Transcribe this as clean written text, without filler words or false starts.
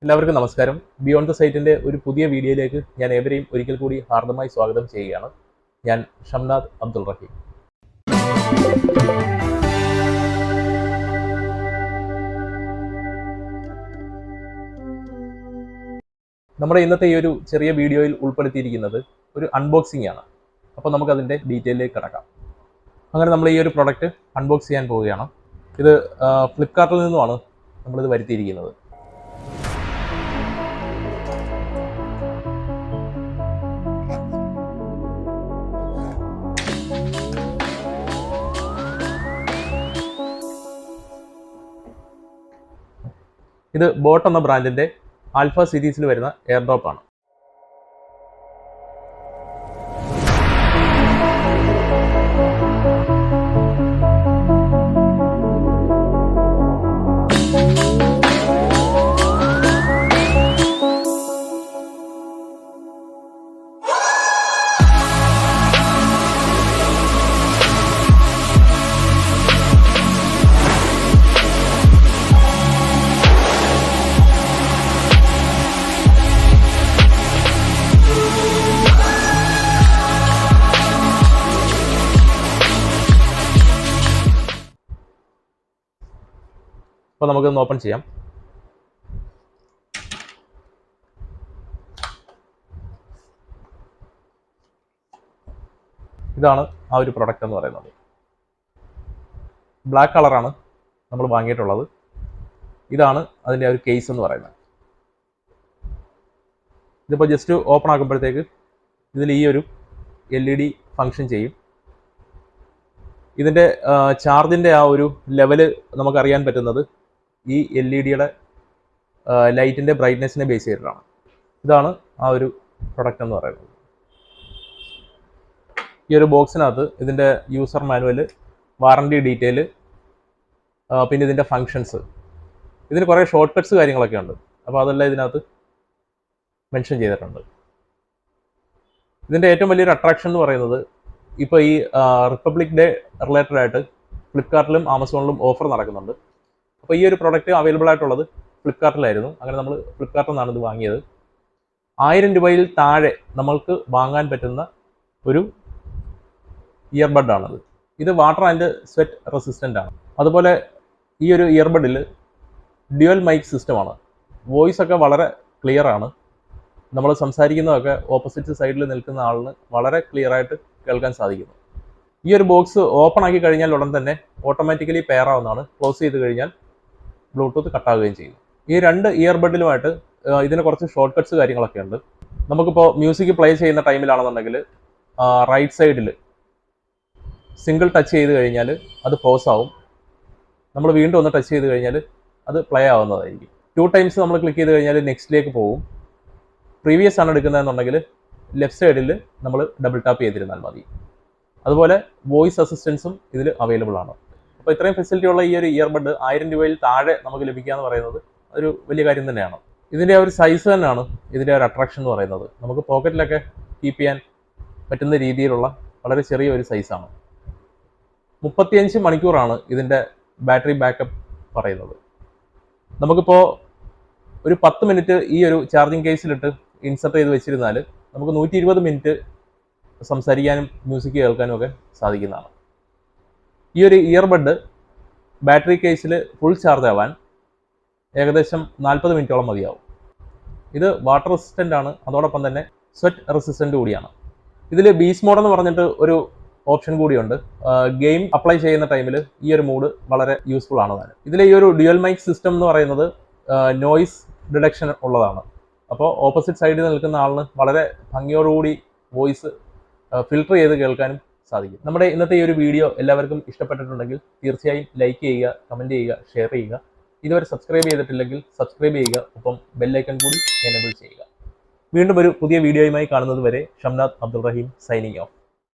എല്ലാവർക്കും നമസ്കാരം. Beyond the സൈറ്റിന്റെ ഒരു പുതിയ വീഡിയോയിലേക്ക് ഞാൻ ഏവരെയും ഒരിക്കൽ കൂടി ഹാർദമായി സ്വാഗതം ചെയ്യുകയാണ്. ഞാൻ ഷംനാദ് അബ്ദുൾ റഹീം. നമ്മുടെ ഇന്നത്തെ ഈ ഒരു ചെറിയ വീഡിയോയിൽ ഉൾപ്പെടുത്തിയിരിക്കുന്നത് ഒരു അൺബോക്സിംഗ് ആണ്. അപ്പോൾ നമുക്കതിൻ്റെ ഡീറ്റെയിലേക്ക് കിടക്കാം. അങ്ങനെ നമ്മൾ ഈ ഒരു പ്രൊഡക്റ്റ് അൺബോക്സ് ചെയ്യാൻ പോവുകയാണ്. ഇത് ഫ്ലിപ്കാർട്ടിൽ നിന്നുമാണ് നമ്മളിത് വരുത്തിയിരിക്കുന്നത്. ഇത് ബോട്ട് എന്ന ബ്രാൻഡിന്റെ ആൽഫ സീരീസിൽ വരുന്ന എയർ ഡ്രോപ്പ് ആണ്. അപ്പോൾ നമുക്കൊന്ന് ഓപ്പൺ ചെയ്യാം. ഇതാണ് ആ ഒരു പ്രൊഡക്റ്റ് എന്ന് പറയുന്നത്. ബ്ലാക്ക് കളറാണ് നമ്മൾ വാങ്ങിയിട്ടുള്ളത്. ഇതാണ് അതിൻ്റെ ഒരു കേസ് എന്ന് പറയുന്നത്. ഇതിപ്പോൾ ജസ്റ്റ് ഓപ്പൺ ആക്കുമ്പോഴത്തേക്ക് ഇതിൽ ഈ ഒരു LED ഫങ്ഷൻ ചെയ്യും. ഇതിൻ്റെ ചാർജിൻ്റെ ആ ഒരു ലെവല് നമുക്കറിയാൻ പറ്റുന്നത് ഈ LED-യുടെ ലൈറ്റിൻ്റെ ബ്രൈറ്റ്നെസ്സിനെ ബേസ് ചെയ്തിട്ടാണ്. ഇതാണ് ആ ഒരു പ്രൊഡക്റ്റ് എന്ന് പറയുന്നത്. ഈ ഒരു ബോക്സിനകത്ത് ഇതിൻ്റെ യൂസർ മാനുവൽ, വാറണ്ടി ഡീറ്റെയിൽ, പിന്നെ ഇതിൻ്റെ ഫങ്ഷൻസ്, ഇതിന് കുറേ ഷോർട്ട് കട്ട്സ് കാര്യങ്ങളൊക്കെ ഉണ്ട്. അപ്പോൾ അതെല്ലാം ഇതിനകത്ത് മെൻഷൻ ചെയ്തിട്ടുണ്ട്. ഇതിൻ്റെ ഏറ്റവും വലിയൊരു അട്രാക്ഷൻ എന്ന് പറയുന്നത് ഇപ്പോൾ ഈ റിപ്പബ്ലിക് ഡേ റിലേറ്റഡ് ആയിട്ട് ഫ്ലിപ്കാർട്ടിലും ആമസോണിലും ഓഫർ നടക്കുന്നുണ്ട്. അപ്പോൾ ഈ ഒരു പ്രൊഡക്റ്റ് അവൈലബിൾ ആയിട്ടുള്ളത് ഫ്ലിപ്കാർട്ടിലായിരുന്നു. അങ്ങനെ നമ്മൾ ഫ്ലിപ്കാർട്ടിൽ നിന്നാണ് ഇത് വാങ്ങിയത്. 1000 രൂപയിൽ താഴെ നമ്മൾക്ക് വാങ്ങാൻ പറ്റുന്ന ഒരു ഇയർബഡാണിത്. ഇത് വാട്ടർ ആൻഡ് സ്വെറ്റ് റെസിസ്റ്റൻ്റ് ആണ്. അതുപോലെ ഈ ഒരു ഇയർബഡിൽ ഡ്യുവൽ മൈക്ക് സിസ്റ്റമാണ്. വോയിസ് ഒക്കെ വളരെ ക്ലിയർ ആണ്. നമ്മൾ സംസാരിക്കുന്നതൊക്കെ ഓപ്പോസിറ്റ് സൈഡിൽ നിൽക്കുന്ന ആളിന് വളരെ ക്ലിയർ ആയിട്ട് കേൾക്കാൻ സാധിക്കുന്നു. ഈ ഒരു ബോക്സ് ഓപ്പൺ ആക്കി കഴിഞ്ഞാൽ ഉടൻ തന്നെ ഓട്ടോമാറ്റിക്കലി പെയർ ആവുന്നതാണ്. ക്ലോസ് ചെയ്ത് കഴിഞ്ഞാൽ ബ്ലൂടൂത്ത് കട്ടാവുകയും ചെയ്യും. ഈ രണ്ട് ഇയർബഡിലുമായിട്ട് ഇതിന് കുറച്ച് ഷോർട്ട് കട്ട്സ് കാര്യങ്ങളൊക്കെ ഉണ്ട്. നമുക്കിപ്പോൾ മ്യൂസിക് പ്ലേ ചെയ്യുന്ന ടൈമിലാണെന്നുണ്ടെങ്കിൽ റൈറ്റ് സൈഡിൽ സിംഗിൾ ടച്ച് ചെയ്ത് കഴിഞ്ഞാൽ അത് പോസ് ആവും. നമ്മൾ വീണ്ടും ഒന്ന് ടച്ച് ചെയ്ത് കഴിഞ്ഞാൽ അത് പ്ലേ ആവുന്നതായിരിക്കും. 2 ടൈംസ് നമ്മൾ ക്ലിക്ക് ചെയ്ത് കഴിഞ്ഞാൽ നെക്സ്റ്റിലേക്ക് പോകും. പ്രീവിയസ് ആണ് എടുക്കുന്നതെന്നുണ്ടെങ്കിൽ ലെഫ്റ്റ് സൈഡിൽ നമ്മൾ ഡബിൾ ടാപ്പ് ചെയ്തിരുന്നാൽ മതി. അതുപോലെ വോയിസ് അസിസ്റ്റൻസും ഇതിൽ അവൈലബിൾ ആണ്. അപ്പോൾ ഇത്രയും ഫെസിലിറ്റി ഉള്ള ഈ ഒരു ഇയർബഡ് 1000 രൂപയിൽ താഴെ നമുക്ക് ലഭിക്കുക എന്ന് പറയുന്നത് ഒരു വലിയ കാര്യം തന്നെയാണ്. ഇതിൻ്റെ ഒരു സൈസ് തന്നെയാണ് ഇതിൻ്റെ ഒരു അട്രാക്ഷൻ എന്ന് പറയുന്നത്. നമുക്ക് പോക്കറ്റിലൊക്കെ കീപ്പ് ചെയ്യാൻ പറ്റുന്ന രീതിയിലുള്ള വളരെ ചെറിയ ഒരു സൈസാണ്. 35 മണിക്കൂറാണ് ഇതിൻ്റെ ബാറ്ററി ബാക്കപ്പ് പറയുന്നത്. നമുക്കിപ്പോൾ ഒരു 10 മിനിറ്റ് ഈ ഒരു ചാർജിങ് കേസിലിട്ട് ഇൻസർട്ട് ചെയ്ത് വെച്ചിരുന്നാൽ നമുക്ക് 120 മിനിറ്റ് സംസാരിക്കാനും മ്യൂസിക് കേൾക്കാനും ഒക്കെ സാധിക്കുന്നതാണ്. ഈ ഒരു ഇയർബഡ് ബാറ്ററി കേസിൽ ഫുൾ ചാർജ് ആവാൻ ഏകദേശം 40 മിനിറ്റോളം മതിയാവും. ഇത് വാട്ടർ റെസിസ്റ്റൻ്റ് ആണ്. അതോടൊപ്പം തന്നെ സ്വെറ്റ് റെസിസ്റ്റൻ്റ് കൂടിയാണ്. ഇതിൽ ബീസ്റ്റ് മോഡ് എന്ന് പറഞ്ഞിട്ട് ഒരു ഓപ്ഷൻ കൂടിയുണ്ട്. ഗെയിം അപ്ലൈ ചെയ്യുന്ന ടൈമിൽ ഈ ഒരു മോഡ് വളരെ യൂസ്ഫുൾ ആണ്. ഇതിൽ ഈ ഒരു ഡ്യുവൽ മൈക്ക് സിസ്റ്റം എന്ന് പറയുന്നത് നോയിസ് ഡിഡക്ഷൻ ഉള്ളതാണ്. അപ്പോൾ ഓപ്പോസിറ്റ് സൈഡിൽ നിൽക്കുന്ന ആളിന് വളരെ ഭംഗിയോടുകൂടി വോയിസ് ഫിൽട്ടർ ചെയ്ത് കേൾക്കാനും സാധിക്കും. നമ്മുടെ ഇന്നത്തെ ഈ ഒരു വീഡിയോ എല്ലാവർക്കും ഇഷ്ടപ്പെട്ടിട്ടുണ്ടെങ്കിൽ തീർച്ചയായും ലൈക്ക് ചെയ്യുക, കമൻറ്റ് ചെയ്യുക, ഷെയർ ചെയ്യുക. ഇതുവരെ സബ്സ്ക്രൈബ് ചെയ്തിട്ടില്ലെങ്കിൽ സബ്സ്ക്രൈബ് ചെയ്യുക. ഒപ്പം ബെല്ലൈക്കൺ കൂടി എനേബിൾ ചെയ്യുക. വീണ്ടും ഒരു പുതിയ വീഡിയോയുമായി കാണുന്നത് വരെ ഷംനാദ് അബ്ദുൾ റഹീം സൈനിങ് ഓഫ്.